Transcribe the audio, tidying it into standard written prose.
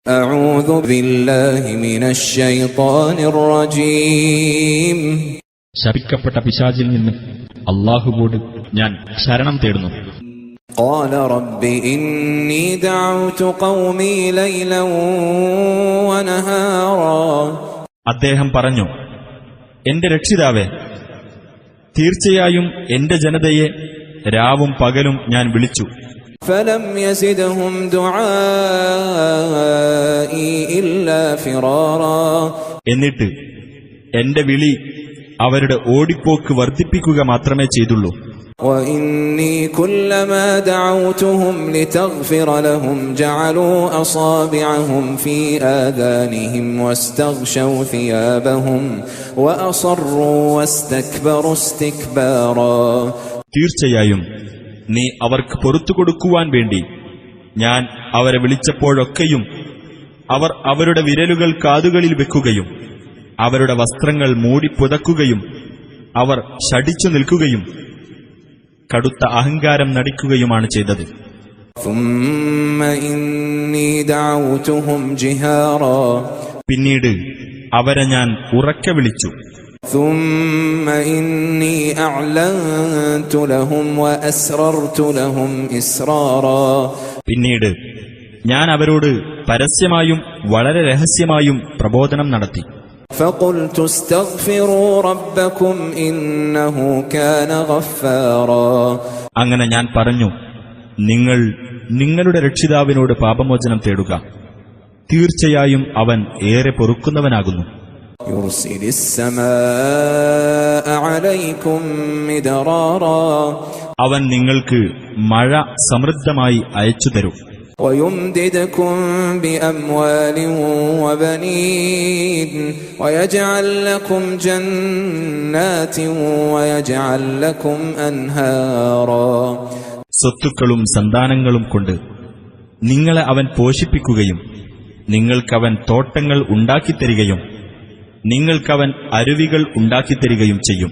أعوذ بالله من الشيطان الرجيم. ശപിക്കപ്പെട്ട പിശാചിൽ നിന്ന് അല്ലാഹുവോട് ഞാൻ ശരണം തേടുന്നു. قال رب إني دعوت قومي ليلا ونهارا. അദ്ദേഹം പറഞ്ഞു, എന്റെ രക്ഷിതാവേ, തീർച്ചയായും എന്റെ ജനതയെ രാവും പകലും ഞാൻ വിളിച്ചു. فلم يزدهم دعائي إلا فرارا. എന്നിട്ട് എന്റെ വിളി അവരുടെ ഓടിപ്പോക്ക് വർദ്ധിപ്പിക്കുക മാത്രമേ ചെയ്തുള്ളൂ. وإني كلما دعوتهم لتغفر لهم جعلوا أصابعهم في آذانهم واستغشوا ثيابهم وأصروا واستكبروا استكبارا. തീർച്ചയായും നീ അവർക്ക് പൊറുത്തുകൊടുക്കുവാൻ വേണ്ടി ഞാൻ അവരെ വിളിച്ചപ്പോഴൊക്കെയും അവർ അവരുടെ വിരലുകൾ കാതുകളിൽ വെക്കുകയും അവരുടെ വസ്ത്രങ്ങൾ മൂടിപ്പുതക്കുകയും അവർ ശഠിച്ചു നിൽക്കുകയും കടുത്ത അഹങ്കാരം നടിക്കുകയുമാണ് ചെയ്തത്. പിന്നീട് അവരെ ഞാൻ ഉറക്കെ വിളിച്ചു. പിന്നീട് ഞാൻ അവരോട് പരസ്യമായും വളരെ രഹസ്യമായും പ്രബോധനം നടത്തി. فقلت استغفروا ربكم إنه كان غفارا. അങ്ങനെ ഞാൻ പറഞ്ഞു, നിങ്ങൾ നിങ്ങളുടെ രക്ഷിതാവിനോട് പാപമോചനം തേടുക, തീർച്ചയായും അവൻ ഏറെ പൊറുക്കുന്നവനാകുന്നു. يرسل السماء عليكم مدرارا. അവൻ നിങ്ങൾക്ക് മഴ സമൃദ്ധമായി അയച്ചു തരും. ويمددكم بأموال وبنين ويجعل لكم جنات ويجعل لكم أنهارا. സ്വത്തുക്കളും സന്താനങ്ങളും കൊണ്ട് നിങ്ങളെ അവൻ പോഷിപ്പിക്കുകയും നിങ്ങൾക്കവൻ തോട്ടങ്ങൾ ഉണ്ടാക്കിത്തരികയും നിങ്ങൾക്കവൻ അരുവികൾ ഉണ്ടാക്കിത്തരികയും ചെയ്യും.